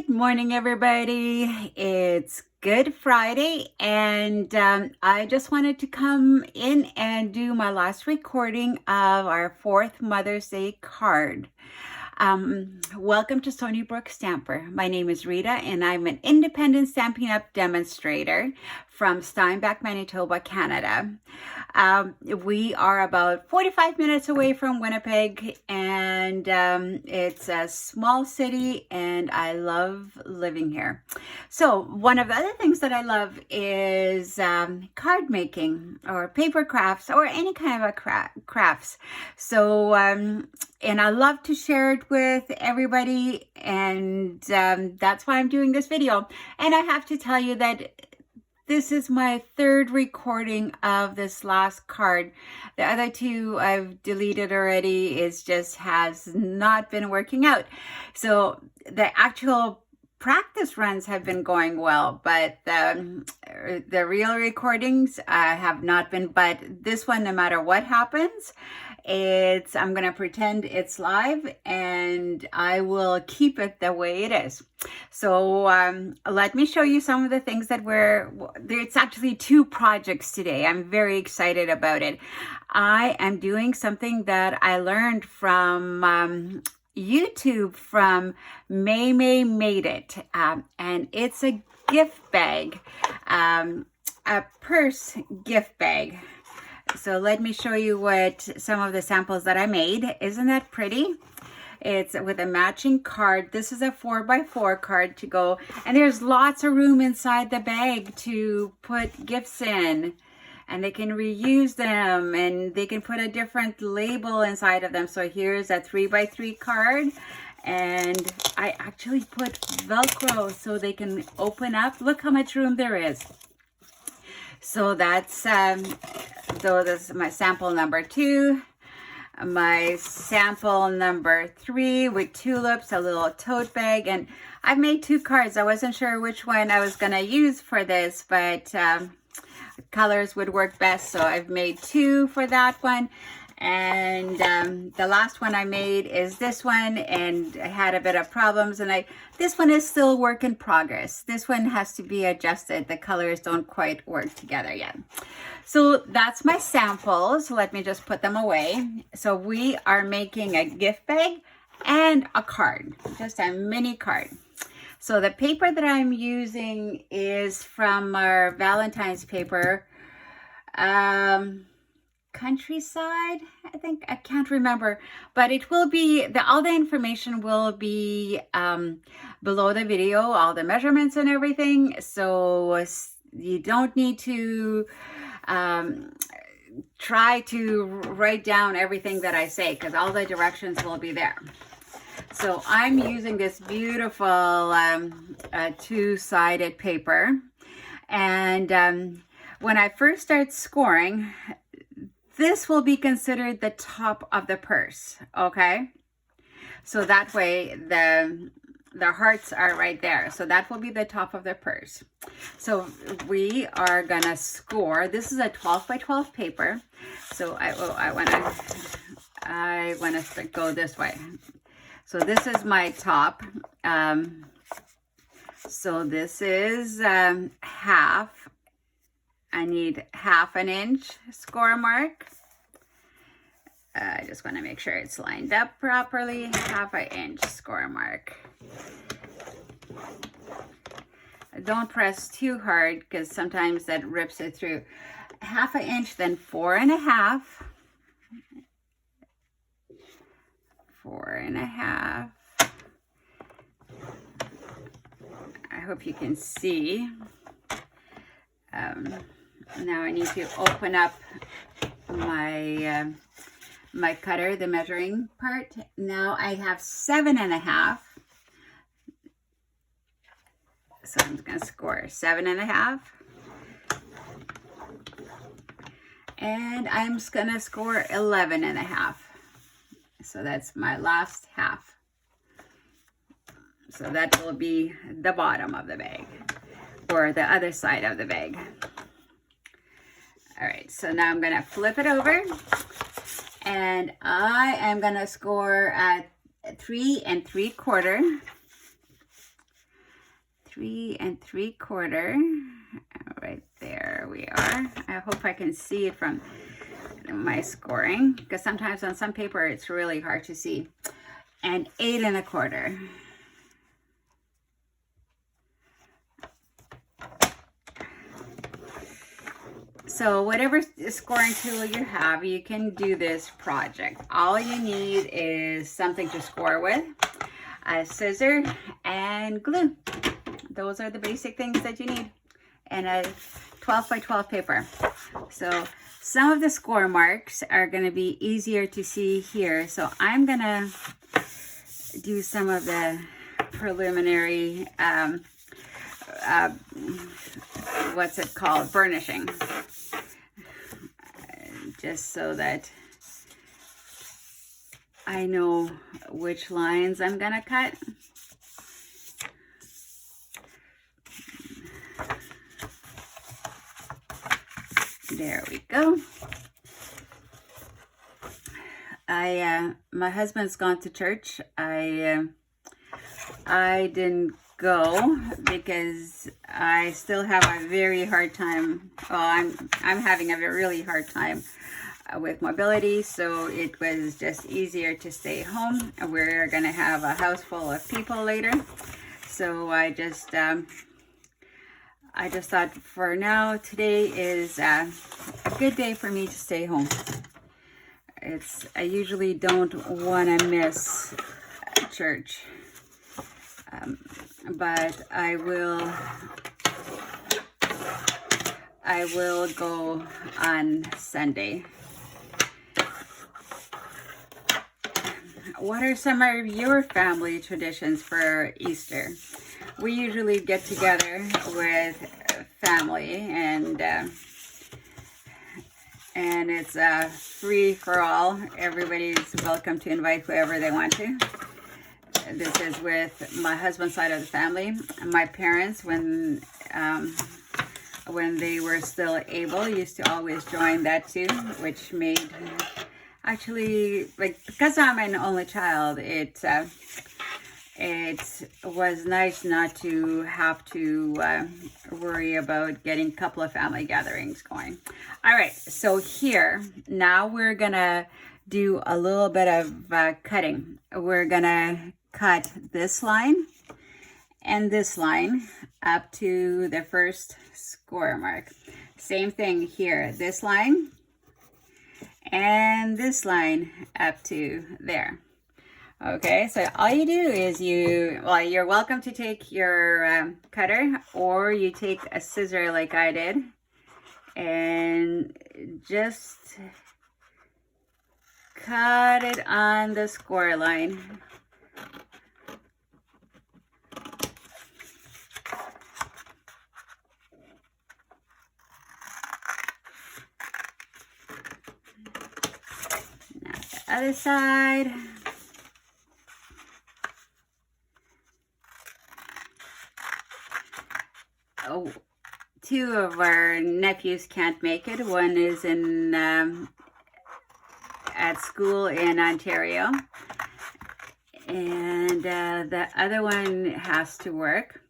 Good morning, everybody. It's Good Friday, and I just wanted to come in and do my last recording of our fourth Mother's Day card. Welcome to Stony Brook Stamper. My name is Rita, and I'm an independent Stampin' Up! Demonstrator from Steinbach, Manitoba, Canada. We are about 45 minutes away from Winnipeg, and it's a small city, and I love living here. So one of the other things that I love is card making or paper crafts or any kind of a crafts. So and I love to share it with everybody, and that's why I'm doing this video. And I have to tell you that this is my third recording of this last card. The other two I've deleted already. It just has not been working out. So the actual practice runs have been going well, but the real recordings have not been. But this one, no matter what happens, I'm going to pretend it's live, and I will keep it the way it is. So let me show you some of the things that it's actually two projects today. I'm very excited about it. I am doing something that I learned from YouTube from Maymay Made It, and it's a gift bag, a purse gift bag. So let me show you what some of the samples that I made. Isn't that pretty? It's with a matching card. This is a 4x4 card to go, and there's lots of room inside the bag to put gifts in, and they can reuse them, and they can put a different label inside of them. So here's a 3x3 card, and I actually put Velcro so they can open up. Look how much room there is. So that's so this is my sample number 2. My sample number 3 with tulips, a little tote bag, and I've made 2 cards. I wasn't sure which one I was gonna use for this, but colors would work best, so I've made 2 for that one. And the last one I made is this one, and I had a bit of problems, and this one is still work in progress. This one has to be adjusted. The colors don't quite work together yet. So that's my samples. Let me just put them away. So we are making a gift bag and a card, just a mini card. So the paper that I'm using is from our Valentine's paper, Countryside, I think. I can't remember, but it will be, all the information will be below the video, all the measurements and everything. So you don't need to try to write down everything that I say, because all the directions will be there. So I'm using this beautiful two-sided paper, and when I first start scoring, this will be considered the top of the purse, okay? So that way the hearts are right there. So that will be the top of the purse. So we are gonna score. This is a 12x12 paper. So I wanna go this way. So this is my top. So this is half. I need half an inch score mark. I just want to make sure it's lined up properly. Half an inch score mark. Don't press too hard, because sometimes that rips it through. Half an inch, then 4.5. 4.5. I hope you can see. Now I need to open up my my cutter, the measuring part. Now I have 7.5. So I'm just gonna score 7.5. And I'm just gonna score 11.5. So that's my last half. So that will be the bottom of the bag, or the other side of the bag. All right, so now I'm gonna flip it over, and I am gonna score at 3 3/4. 3 3/4. Right there we are. I hope I can see it from my scoring, because sometimes on some paper it's really hard to see. And 8 1/4. So whatever scoring tool you have, you can do this project. All you need is something to score with, a scissor, and glue. Those are the basic things that you need, and a 12 by 12 paper. So some of the score marks are going to be easier to see here. So I'm going to do some of the preliminary, what's it called, burnishing. Just so that I know which lines I'm going to cut. There we go. My husband's gone to church. I didn't go because I still have a very hard time. Well, I'm having a really hard time with mobility, so it was just easier to stay home. We're gonna have a house full of people later, so I just thought for now today is a good day for me to stay home. I usually don't want to miss church, but I will go on Sunday. What are some of your family traditions for Easter? We usually get together with family, and it's free for all. Everybody's welcome to invite whoever they want to. This is with my husband's side of the family. My parents, when they were still able, used to always join that too, which made, actually, like, because I'm an only child, it was nice not to have to worry about getting a couple of family gatherings going. All right, so here, now we're gonna do a little bit of cutting. We're gonna cut this line and this line up to the first score mark. Same thing here, this line and this line up to there. Okay, so all you do is you're welcome to take your cutter, or you take a scissor like I did, and just cut it on the score line. Now the other side. Oh, two of our nephews can't make it. One is in at school in Ontario, and the other one has to work.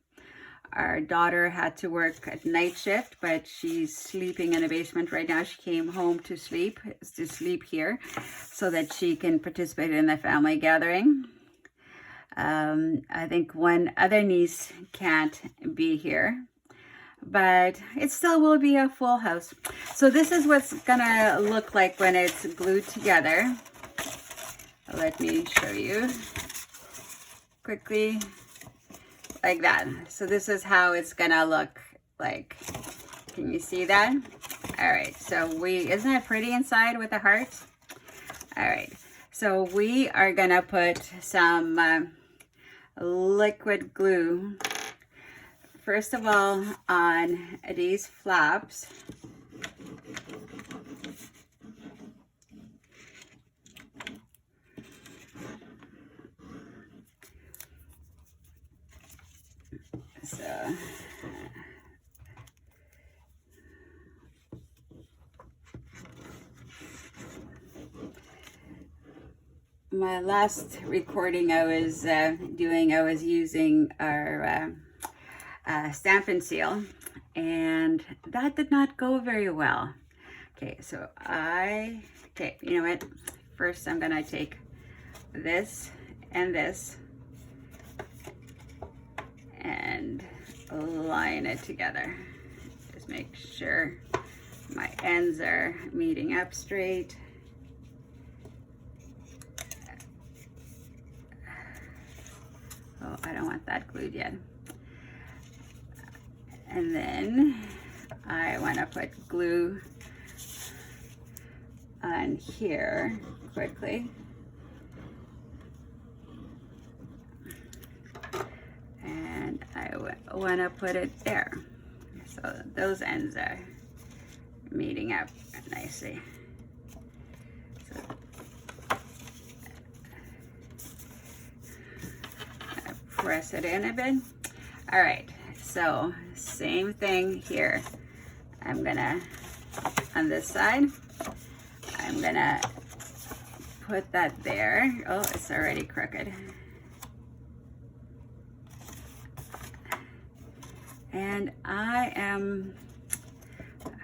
Our daughter had to work at night shift, but she's sleeping in the basement right now. She came home to sleep here so that she can participate in the family gathering. I think one other niece can't be here, but it still will be a full house. So this is what's gonna look like when it's glued together. Let me show you quickly, like that. So this is how it's gonna look like. Can you see that? All right, so isn't that pretty inside with the heart? All right, so we are gonna put some liquid glue, first of all, on these flaps. So my last recording I was using our stamp and seal, and that did not go very well. Okay, so okay, you know what? First I'm gonna take this and this and line it together. Just make sure my ends are meeting up straight. Oh, I don't want that glued yet. And then I want to put glue on here quickly. And I want to put it there. So those ends are meeting up nicely. So press it in a bit. All right, so same thing here. I'm gonna, on this side, I'm gonna put that there. Oh, it's already crooked. And how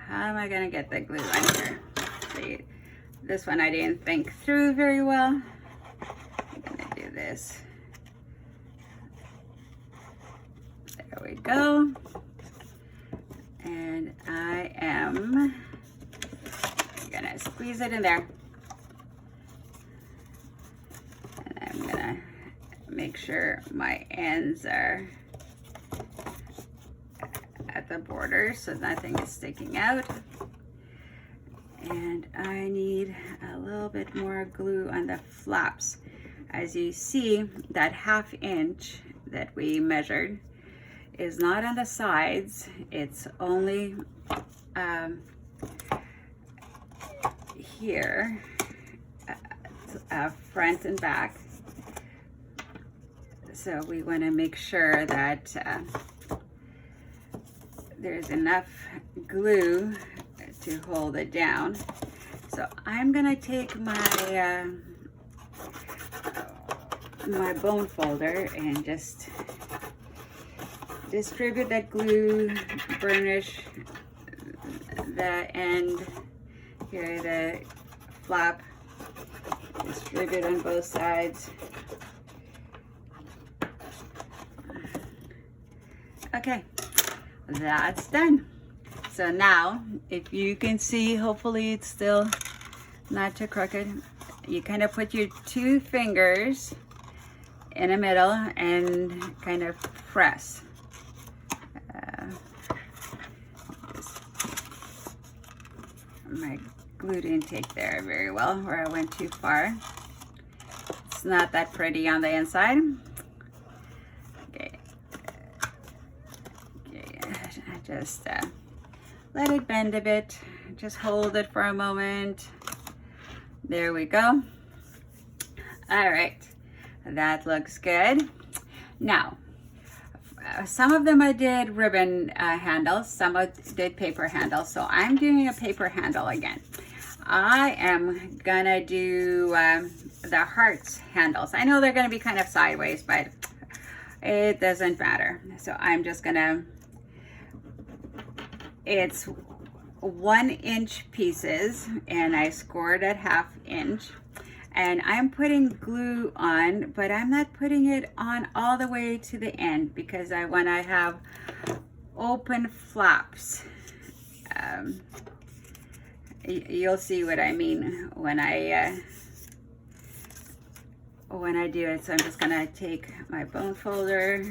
am I gonna get the glue on here? See, this one I didn't think through very well. I'm gonna do this. There we go. And I am gonna squeeze it in there. And I'm gonna make sure my ends are at the border so nothing is sticking out. And I need a little bit more glue on the flaps. As you see, that 1/2 inch that we measured is not on the sides, it's only here, front and back. So we want to make sure that there's enough glue to hold it down. So I'm gonna take my my bone folder and just distribute that glue, burnish the end here, the flap, distribute on both sides. Okay, that's done. So now, if you can see, hopefully it's still not too crooked, you kind of put your 2 fingers in the middle and kind of press. My glue didn't take there very well, or I went too far. It's not that pretty on the inside. Okay, just let it bend a bit. Just hold it for a moment. There we go. All right, that looks good. Now, some of them I did ribbon handles, some I did paper handles, so I'm doing a paper handle again. I am gonna do the hearts handles. I know they're gonna be kind of sideways, but it doesn't matter. So I'm just gonna, it's 1 inch pieces, and I scored at 1/2 inch. And I'm putting glue on, but I'm not putting it on all the way to the end because I want to have open flaps. You'll see what I mean when I do it. So I'm just gonna take my bone folder,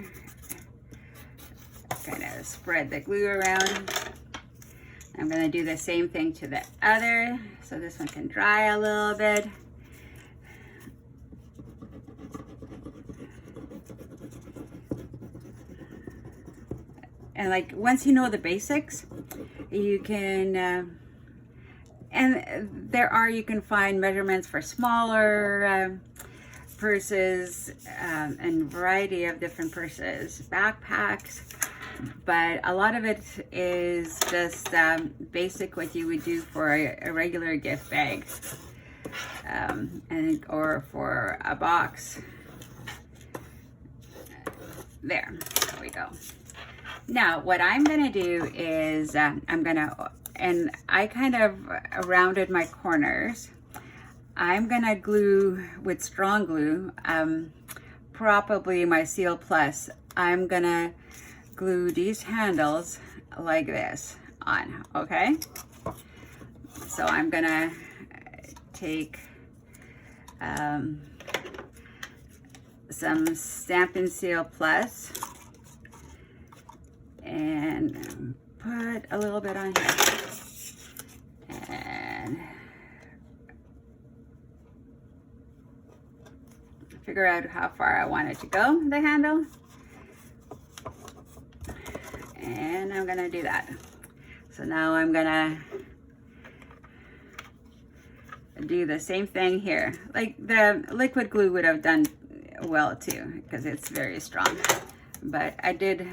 kind of spread the glue around. I'm gonna do the same thing to the other, so this one can dry a little bit. And like, once you know the basics, you can, and you can find measurements for smaller purses and variety of different purses, backpacks, but a lot of it is just basic what you would do for a regular gift bag, or for a box. There we go. Now, what I'm gonna do is and I kind of rounded my corners. I'm gonna glue with strong glue, probably my Seal Plus. I'm gonna glue these handles like this on, okay? So I'm gonna take some Stampin' Seal Plus and put a little bit on here. And figure out how far I want it to go, the handle. And I'm gonna do that. So now I'm gonna do the same thing here. Like the liquid glue would have done well too, because it's very strong. But I did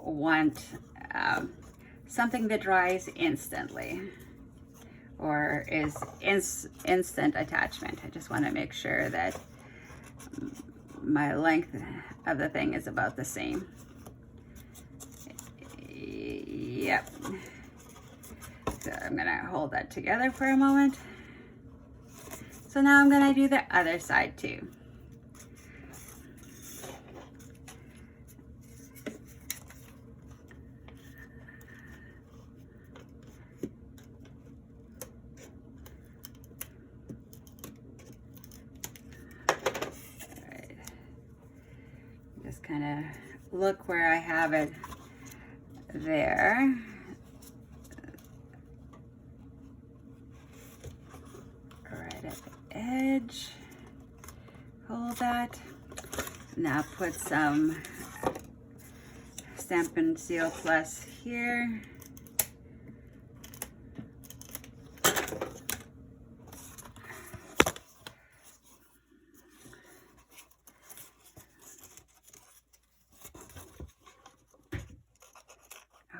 want something that dries instantly, or is instant attachment. I just want to make sure that my length of the thing is about the same. Yep. So I'm gonna hold that together for a moment. So now I'm gonna do the other side too. Just kind of look where I have it there. Right at the edge. Hold that. Now put some Stampin' Seal Plus here.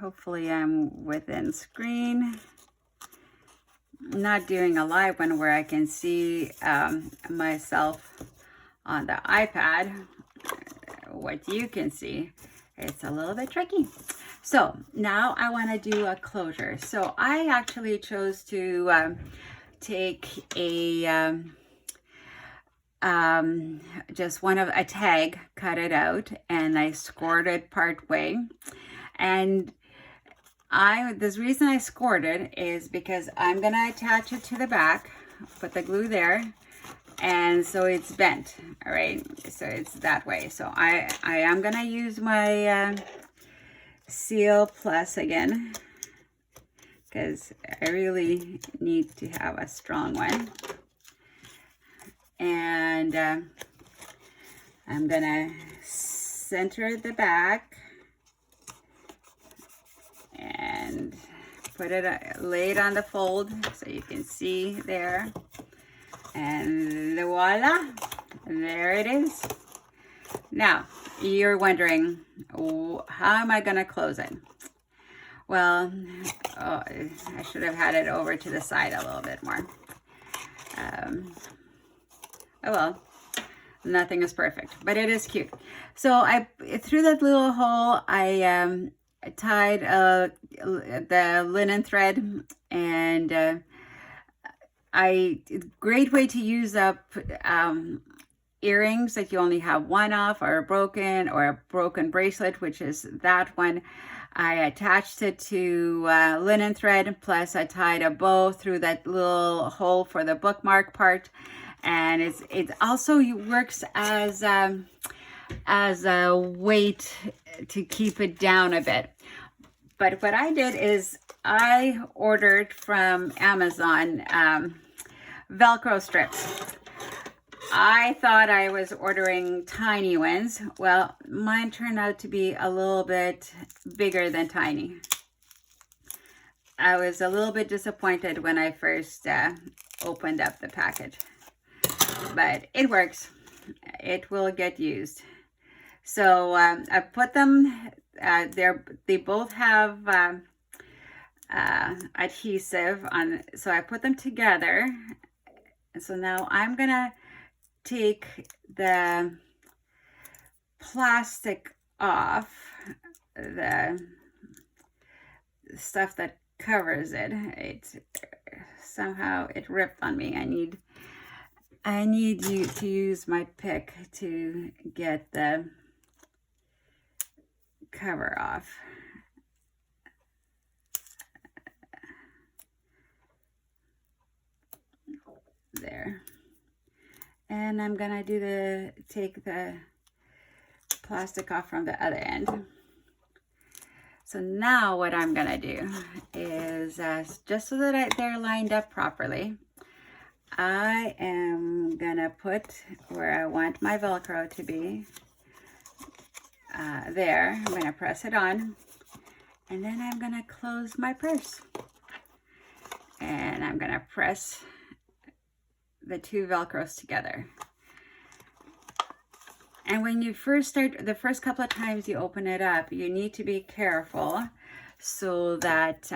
Hopefully I'm within screen. I'm not doing a live one where I can see myself on the iPad, what you can see. It's a little bit tricky. So now I want to do a closure. So I actually chose to take a just a tag, cut it out, and I scored it part way. And the reason I scored it is because I'm gonna attach it to the back, put the glue there, and so it's bent, all right? So it's that way. So I am gonna use my Seal Plus again, because I really need to have a strong one. And I'm gonna center the back and put it, lay it on the fold so you can see there. And voila, there it is. Now, you're wondering, how am I gonna close it? Well, I should have had it over to the side a little bit more. Oh well, nothing is perfect, but it is cute. So through that little hole, I tied the linen thread, and great way to use up earrings that you only have one off, or a broken bracelet, which is that one. I attached it to linen thread, plus I tied a bow through that little hole for the bookmark part, and it also works as a weight to keep it down a bit. But what I did is I ordered from Amazon Velcro strips. I thought I was ordering tiny ones. Well, mine turned out to be a little bit bigger than tiny. I was a little bit disappointed when I first opened up the package, but it works. It will get used. So I put them, they both have adhesive on, so I put them together. And so now I'm gonna take the plastic off, the stuff that covers it. Somehow it ripped on me. I need you to use my pick to get the cover off. There. And I'm gonna take the plastic off from the other end. So now what I'm gonna do is, just so that they're lined up properly, I am gonna put where I want my Velcro to be, there. I'm gonna press it on, and then I'm gonna close my purse. And I'm gonna press the two Velcros together. And when you first start, the first couple of times you open it up, you need to be careful so that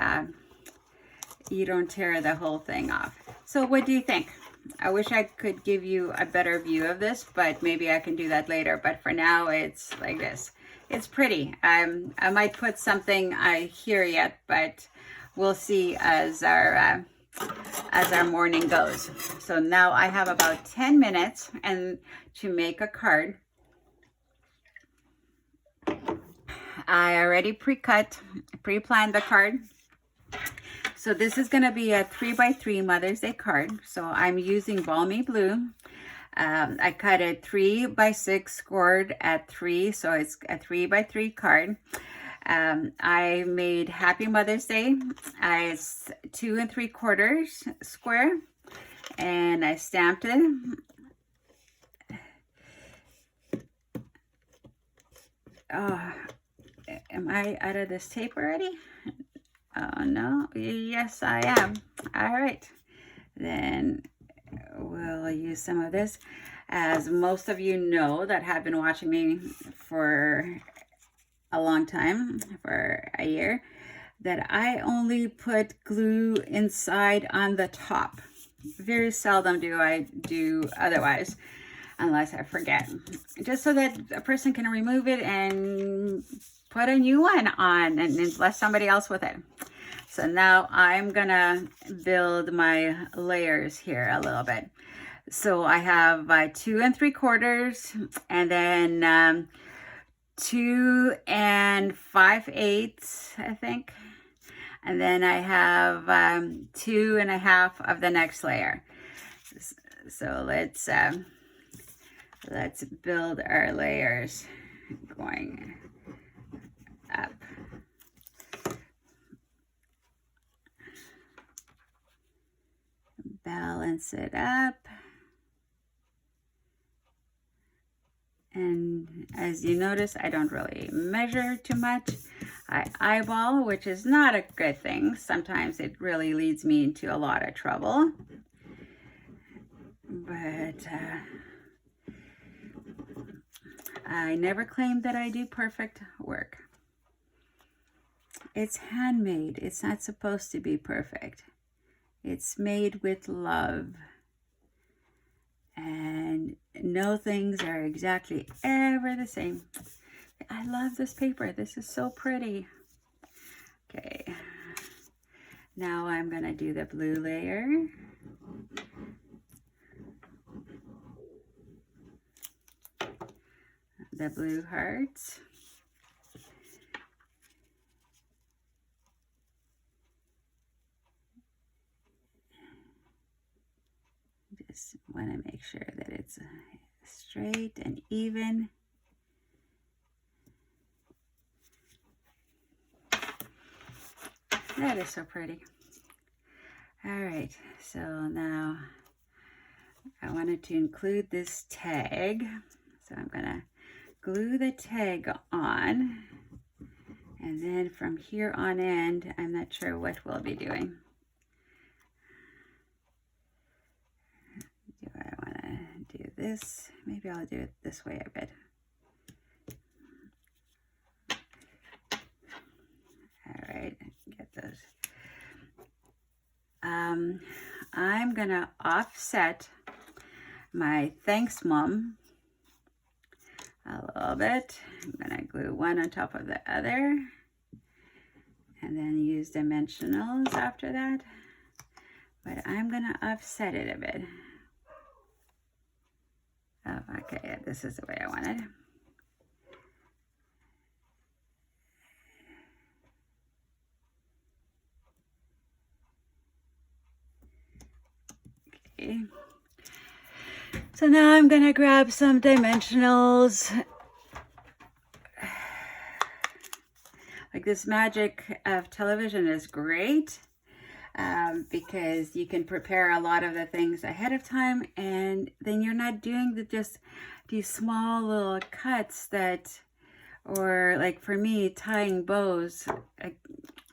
you don't tear the whole thing off. So what do you think? I wish I could give you a better view of this, but maybe I can do that later. But for now, it's like this. It's pretty. I might put something here yet, but we'll see as our morning goes. So now I have about 10 minutes to make a card. I already pre-planned the card. So this is going to be a 3x3 Mother's Day card. So I'm using Balmy Blue. I cut a 3x6 scored at 3, so it's a 3x3 card. I made Happy Mother's Day. It's 2 3/4 square, and I stamped it. Oh, am I out of this tape already? Oh no, yes I am. All right, then we'll use some of this. As most of you know that have been watching me for a long time, for a year, that I only put glue inside on the top. Very seldom do I do otherwise, unless I forget. Just so that a person can remove it and put a new one on and bless somebody else with it. So now I'm gonna build my layers here a little bit. So I have 2 3/4, and then 2 5/8, I think. And then I have 2 1/2 of the next layer. So let's build our layers going up. Balance it up. And as you notice, I don't really measure too much. I eyeball, which is not a good thing. Sometimes it really leads me into a lot of trouble. But I never claim that I do perfect work. It's handmade. It's not supposed to be perfect. It's made with love. And no things are exactly ever the same. I love this paper. This is so pretty. Okay. Now I'm going to do the blue layer. The blue hearts. Just want to make sure that it's straight and even. That is so pretty. All right, so now I wanted to include this tag. So I'm gonna glue the tag on, and then from here on in, I'm not sure what we'll be doing. Do I want to do this? Maybe I'll do it this way a bit. All right, get those. I'm gonna offset my Thanks Mom a little bit. I'm gonna glue one on top of the other and then use dimensionals after that. But I'm gonna offset it a bit. Oh, okay, this is the way I want it. Okay. So now I'm gonna grab some dimensionals. Like, this magic of television is great because you can prepare a lot of the things ahead of time, and then you're not doing just these small little cuts that, or like for me, tying bows.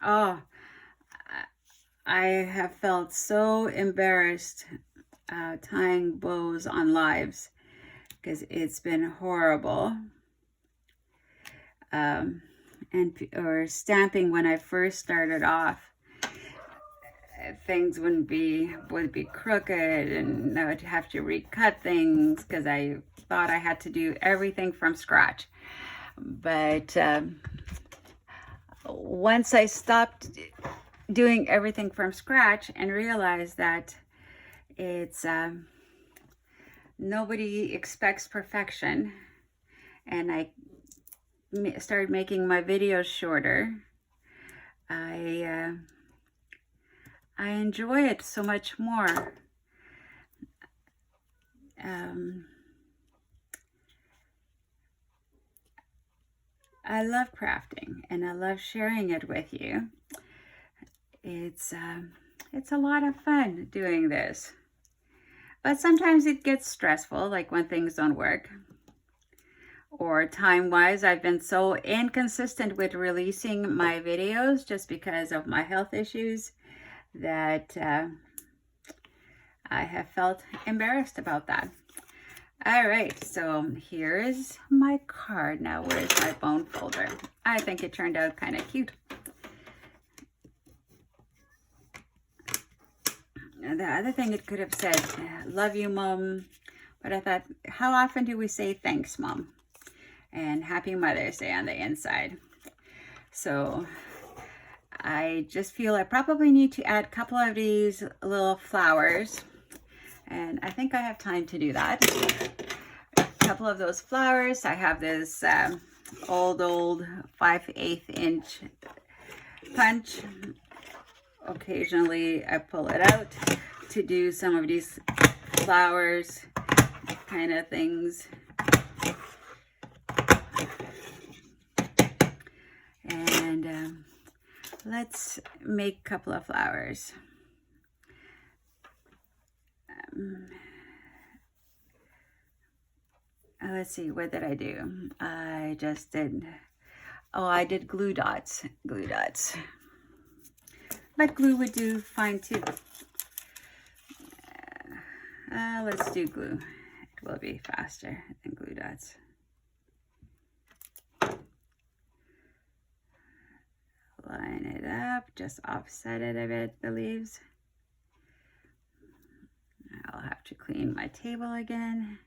Oh, I have felt so embarrassed tying bows on lives because it's been horrible. Or stamping when I first started off, things would be crooked, and I would have to recut things because I thought I had to do everything from scratch. But once I stopped doing everything from scratch and realized that it's nobody expects perfection, and I started making my videos shorter, I enjoy it so much more. I love crafting and I love sharing it with you. It's a lot of fun doing this, but sometimes it gets stressful, like when things don't work. Or time-wise, I've been so inconsistent with releasing my videos just because of my health issues that I have felt embarrassed about that. All right, so here is my card. Now, where's my bone folder? I think it turned out kind of cute. The other thing it could have said, love you, Mom. But I thought, how often do we say thanks, Mom? And Happy Mother's Day on the inside. So I just feel I probably need to add a couple of these little flowers. And I think I have time to do that. A couple of those flowers. I have this old 5/8 inch punch. Occasionally I pull it out to do some of these flowers kind of things. And let's make a couple of flowers. Let's see, what did I do? I just did, I did glue dots. But glue would do fine too. Let's do glue. It will be faster than glue dots. Line it up, just offset it a bit, the leaves. I'll have to clean my table again.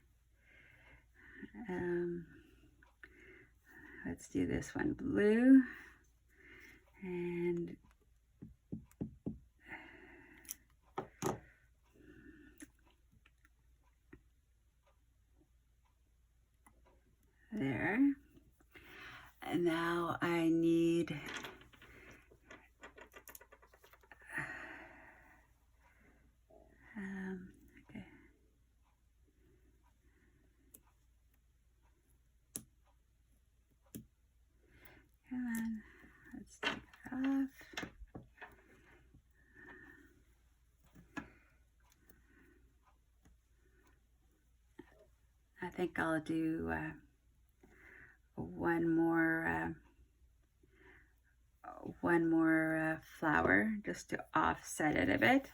Let's do this one blue. And there. And now I need okay. Come on, let's take it off. I think I'll do one more flower just to offset it a bit.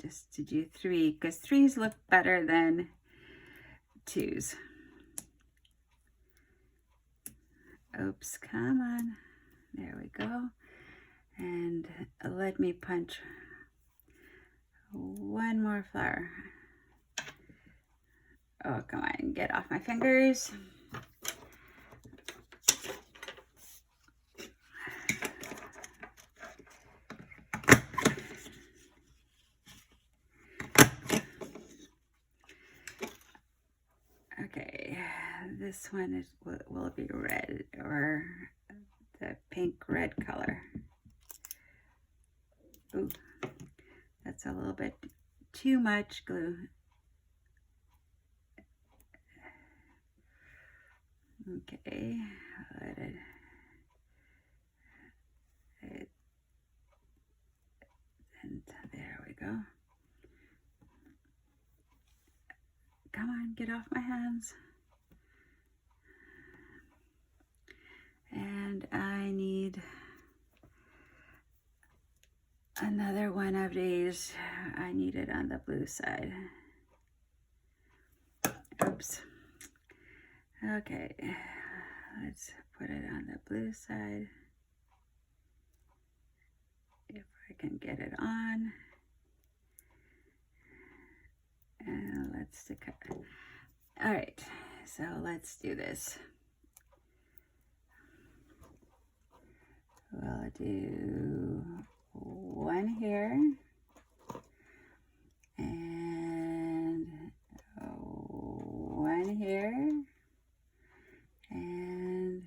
Just to do 3, because 3s look better than 2s. Oops, come on. There we go. And let me punch one more flour. Oh, come on, get off my fingers. Okay, this one is will be red, or the pink red color. Ooh, that's a little bit too much glue. Okay, let it, and there we go. Come on, get off my hands. And I need another one of these. I need it on the blue side. Oops. Okay, let's put it on the blue side. If I can get it on. And let's stick it. All right, so let's do this. We'll do one here and one here and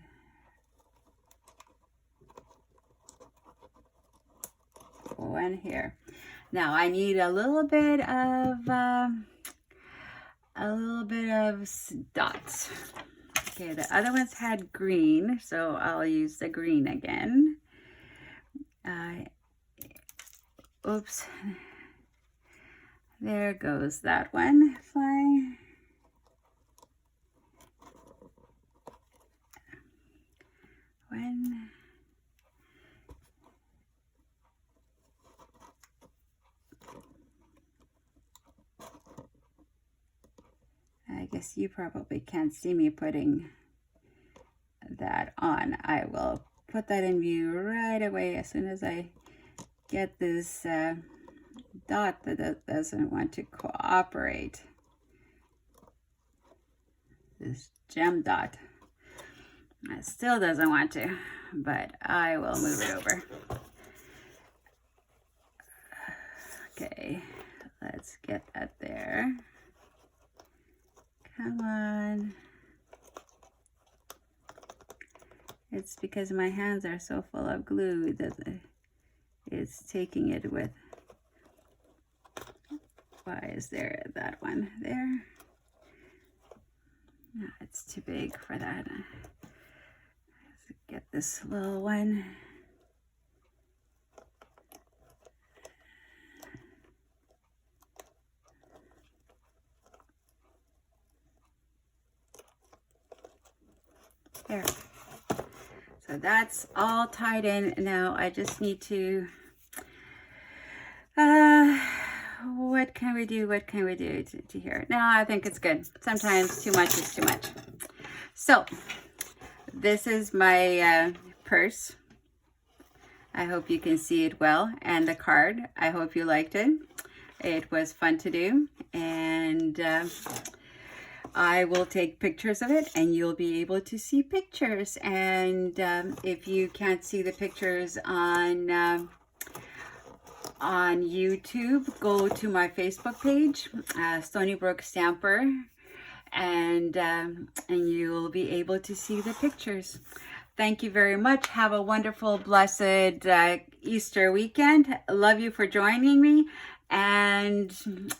one here. Now I need a little bit of dots. Okay, the other ones had green, so I'll use the green again. Oops, there goes that one flying. One. I guess you probably can't see me putting that on. I will put that in view right away as soon as I get this dot that doesn't want to cooperate. This gem dot. It still doesn't want to, but I will move it over. Okay, let's get that there. Come on. It's because my hands are so full of glue that it's taking it with. Why is there that one there? No, it's too big for that. Let's get this little one. There. So that's all tied in. Now I just need to, what can we do? What can we do to here? No, I think it's good. Sometimes too much is too much. So this is my purse. I hope you can see it well. And the card, I hope you liked it. It was fun to do. And I will take pictures of it and you'll be able to see pictures. And if you can't see the pictures on YouTube, go to my Facebook page, Stony Brook Stamper, and you'll be able to see the pictures. Thank you very much. Have a wonderful, blessed Easter weekend. Love you for joining me. And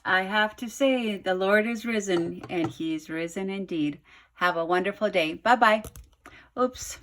I have to say, the Lord is risen, and He's risen indeed. Have a wonderful day. Bye-bye. Oops.